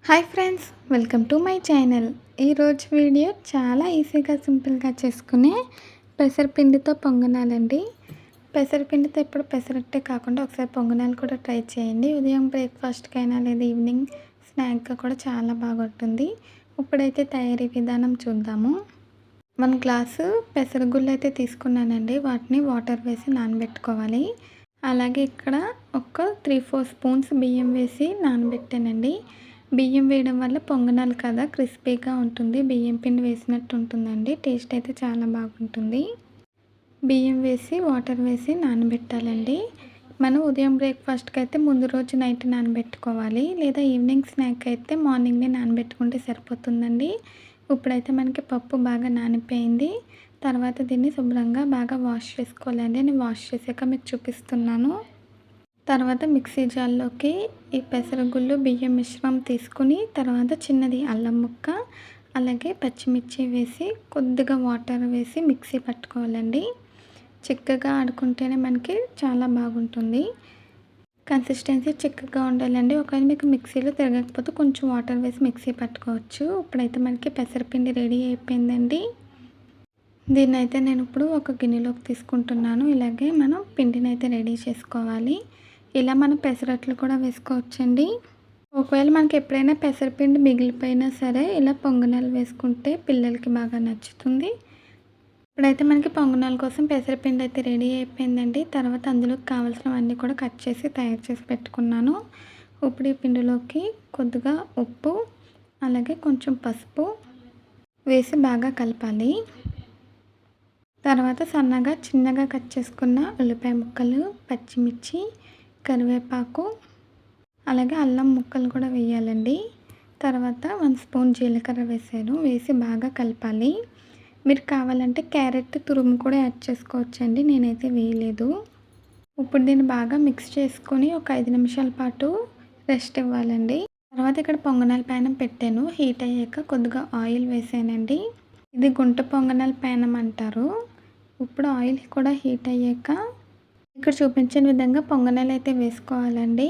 Hi friends, welcome to my channel. ఈరోజు video చాలా ఈజీగా సింపుల్గా చేసుకునే పెసరపిండితో పొంగనాలండి. పెసరపిండితో ఎప్పుడు పెసరట్టే కాకుండా ఒకసారి పొంగనాలు కూడా ట్రై చేయండి. ఉదయం బ్రేక్ఫాస్ట్కైనా లేదా ఈవినింగ్ స్నాక్గా కూడా చాలా బాగుంటుంది. ఇప్పుడైతే తయారీ విధానం చూద్దాము. 1 గ్లాసు పెసరగుళ్ళు అయితే తీసుకున్నానండి. వాటిని వాటర్ వేసి నానబెట్టుకోవాలి. అలాగే ఇక్కడ ఒక 3-4 స్పూన్స్ బియ్యం వేసి నానబెట్టానండి. బియ్యం వేయడం వల్ల పొంగనాలు కదా క్రిస్పీగా ఉంటుంది. బియ్యం పిండి వేసినట్టు ఉంటుందండి. టేస్ట్ అయితే చాలా బాగుంటుంది. బియ్యం వేసి వాటర్ వేసి నానబెట్టాలండి. మనం ఉదయం బ్రేక్ఫాస్ట్కి అయితే ముందు రోజు నైట్ నానబెట్టుకోవాలి, లేదా ఈవినింగ్ స్నాక్ అయితే మార్నింగ్నే నానబెట్టుకుంటే సరిపోతుందండి. ఇప్పుడైతే మనకి పప్పు బాగా నానిపోయింది. తర్వాత దీన్ని శుభ్రంగా బాగా వాష్ చేసుకోవాలండి. నేను వాష్ చేసాక మీకు చూపిస్తున్నాను. తర్వాత మిక్సీ జార్లోకి ఈ పెసరగుళ్ళు బియ్యం మిశ్రమం తీసుకుని తర్వాత చిన్నది అల్లం ముక్క అలాగే పచ్చిమిర్చి వేసి కొద్దిగా వాటర్ వేసి మిక్సీ పట్టుకోవాలండి. చిక్కగా ఆడుకుంటేనే మనకి చాలా బాగుంటుంది. కన్సిస్టెన్సీ చిక్కగా ఉండాలండి. ఒకవేళ మీకు మిక్సీలో తిరగకపోతే కొంచెం వాటర్ వేసి మిక్సీ పట్టుకోవచ్చు. ఇప్పుడైతే మనకి పెసరపిండి రెడీ అయిపోయిందండి. దీన్ని అయితే నేను ఇప్పుడు ఒక గిన్నెలోకి తీసుకుంటున్నాను. ఇలాగే మనం పిండిని అయితే రెడీ చేసుకోవాలి. ఇలా మనం పెసరట్లు కూడా వేసుకోవచ్చండి. ఒకవేళ మనకి ఎప్పుడైనా పెసరపిండి మిగిలిపోయినా సరే ఇలా పొంగనాలు వేసుకుంటే పిల్లలకి బాగా నచ్చుతుంది. ఇప్పుడైతే మనకి పొంగనాల కోసం పెసరపిండి అయితే రెడీ అయిపోయిందండి. తర్వాత అందులోకి కావాల్సినవన్నీ కూడా కట్ చేసి తయారు చేసి పెట్టుకున్నాను. ఇప్పుడు ఈ పిండిలోకి కొద్దిగా ఉప్పు అలాగే కొంచెం పసుపు వేసి బాగా కలపాలి. తర్వాత సన్నగా చిన్నగా కట్ చేసుకున్న ఉల్లిపాయ ముక్కలు, పచ్చిమిర్చి, కరివేపాకు అలాగే అల్లం ముక్కలు కూడా వేయాలండి. తర్వాత 1 స్పూన్ జీలకర్ర వేసాను. వేసి బాగా కలపాలి. మీరు కావాలంటే క్యారెట్ తురుము కూడా యాడ్ చేసుకోవచ్చండి. నేనైతే వేయలేదు. ఇప్పుడు దీన్ని బాగా మిక్స్ చేసుకొని ఒక 5 నిమిషాల పాటు రెస్ట్ ఇవ్వాలండి. తర్వాత ఇక్కడ పొంగనాల ప్యానం పెట్టాను. హీట్ అయ్యాక కొద్దిగా ఆయిల్ వేసానండి. ఇది గుంట పొంగనాల ప్యానం అంటారు. ఇప్పుడు ఆయిల్ కూడా హీట్ అయ్యాక ఇక్కడ చూపించిన విధంగా పొంగనాలు అయితే వేసుకోవాలండి.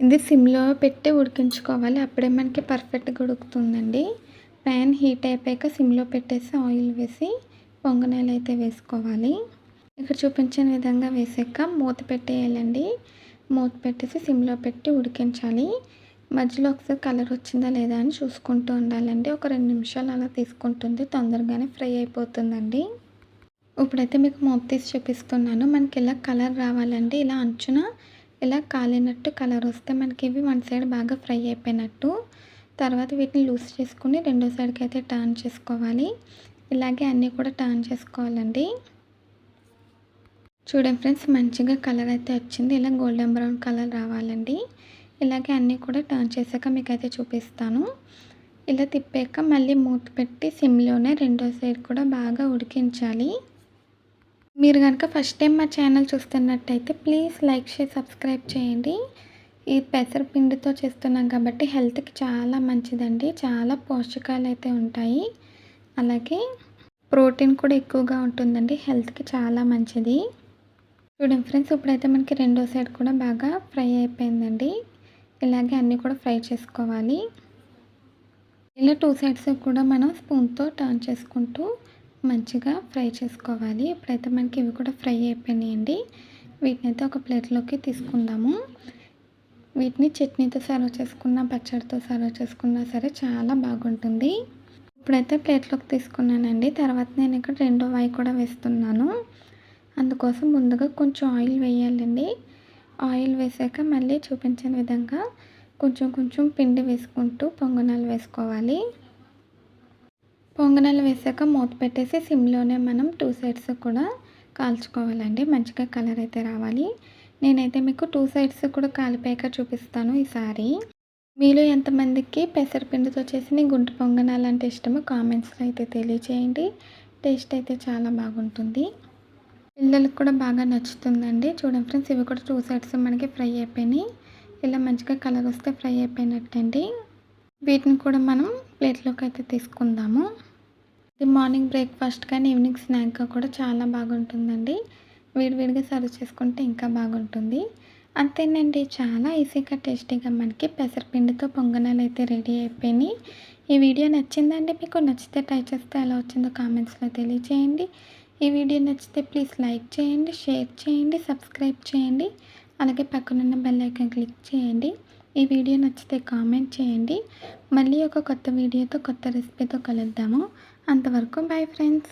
ఇది సిమ్లో పెట్టి ఉడికించుకోవాలి. అప్పుడే మనకి పర్ఫెక్ట్గా ఉడుకుతుందండి. ప్యాన్ హీట్ అయిపోయాక సిమ్లో పెట్టేసి ఆయిల్ వేసి పొంగనాలు అయితే వేసుకోవాలి. ఇక్కడ చూపించిన విధంగా వేసాక మూత పెట్టేయాలండి. మూత పెట్టేసి సిమ్లో పెట్టి ఉడికించాలి. మధ్యలో ఒకసారి కలర్ వచ్చిందా లేదా అని చూసుకుంటూ ఉండాలండి. ఒక 2 నిమిషాలు అలా తీసుకుంటుంది. తొందరగానే ఫ్రై అయిపోతుందండి. ఇప్పుడైతే మీకు మూత తీసి చూపిస్తున్నాను. మనకి ఇలా కలర్ రావాలండి. ఇలా అంచున ఇలా కాలినట్టు కలర్ వస్తే మనకి ఇవి 1 సైడ్ బాగా ఫ్రై అయిపోయినట్టు. తర్వాత వీటిని లూజ్ చేసుకుని రెండో సైడ్కి అయితే టర్న్ చేసుకోవాలి. ఇలాగే అన్నీ కూడా టర్న్ చేసుకోవాలండి. చూడండి ఫ్రెండ్స్, మంచిగా కలర్ అయితే వచ్చింది. ఇలా గోల్డెన్ బ్రౌన్ కలర్ రావాలండి. ఇలాగే అన్నీ కూడా టర్న్ చేశాక మీకైతే చూపిస్తాను. ఇలా తిప్పాక మళ్ళీ మూత పెట్టి సిమ్లోనే రెండో సైడ్ కూడా బాగా ఉడికించాలి. మీరు కనుక ఫస్ట్ టైం మా ఛానల్ చూస్తున్నట్టయితే ప్లీజ్ లైక్ షేర్ సబ్స్క్రైబ్ చేయండి. ఈ పెసరపిండితో చేస్తున్నాం కాబట్టి హెల్త్కి చాలా మంచిదండి. చాలా పోషకాలు అయితే ఉంటాయి. అలాగే ప్రోటీన్ కూడా ఎక్కువగా ఉంటుందండి. హెల్త్కి చాలా మంచిది. చూడండి ఫ్రెండ్స్, ఇప్పుడైతే మనకి రెండో సైడ్ కూడా బాగా ఫ్రై అయిపోయిందండి. ఇలాగే అన్నీ కూడా ఫ్రై చేసుకోవాలి. ఇలా 2 సైడ్స్ కూడా మనం స్పూన్తో టర్న్ చేసుకుంటూ మంచిగా ఫ్రై చేసుకోవాలి. ఇప్పుడైతే మనకి ఇవి కూడా ఫ్రై అయిపోయినాయండి. వీటిని అయితే ఒక ప్లేట్లోకి తీసుకుందాము. వీటిని చట్నీతో సర్వ్ చేసుకున్న పచ్చడితో సర్వ్ చేసుకున్నా సరే చాలా బాగుంటుంది. ఇప్పుడైతే ప్లేట్లోకి తీసుకున్నానండి. తర్వాత నేను ఇక్కడ రెండో వాయి కూడా వేస్తున్నాను. అందుకోసం ముందుగా కొంచెం ఆయిల్ వేయాలండి. ఆయిల్ వేసాక మళ్ళీ చూపించిన విధంగా కొంచెం కొంచెం పిండి వేసుకుంటూ పొంగనాలు వేసుకోవాలి. పొంగనాలు వేసాక మూత పెట్టేసి సిమ్లోనే మనం 2 సైడ్స్ కూడా కాల్చుకోవాలండి. మంచిగా కలర్ అయితే రావాలి. నేనైతే మీకు 2 సైడ్స్ కూడా కాలిపోయాక చూపిస్తాను ఈసారి. మీలో ఎంతమందికి పెసరపిండితో చేసిన గుంట పొంగనాలు అంటే ఇష్టమో కామెంట్స్లో అయితే తెలియచేయండి. టేస్ట్ అయితే చాలా బాగుంటుంది. పిల్లలకు కూడా బాగా నచ్చుతుందండి. చూడండి ఫ్రెండ్స్, ఇవి కూడా 2 సైడ్స్ మనకి ఫ్రై అయిపోయినాయి. ఇలా మంచిగా కలర్ వస్తే ఫ్రై అయిపోయినట్టండి. వీటిని కూడా మనం ప్లేట్లోకి అయితే తీసుకుందాము. ఇది మార్నింగ్ బ్రేక్ఫాస్ట్ కానీ ఈవినింగ్ స్నాక్గా కూడా చాలా బాగుంటుందండి. వేడివేడిగా సర్వ్ చేసుకుంటే ఇంకా బాగుంటుంది. అంతేనండి. చాలా ఈజీగా, టేస్టీగా మనకి పెసరపిండితో పొంగనాలు అయితే రెడీ అయిపోయినాయి. ఈ వీడియో నచ్చిందండి మీకు? నచ్చితే ట్రై చేస్తే ఎలా వచ్చిందో కామెంట్స్‌లో తెలియచేయండి. ఈ వీడియో నచ్చితే ప్లీజ్ లైక్ చేయండి, షేర్ చేయండి, సబ్స్క్రైబ్ చేయండి. అలాగే పక్కనున్న బెల్ ఐకాన్ క్లిక్ చేయండి. ఈ వీడియో నచ్చితే కామెంట్ చేయండి. మళ్ళీ ఒక కొత్త వీడియోతో, కొత్త రెసిపీతో కలుద్దాము. అంతవరకు బాయ్ ఫ్రెండ్స్.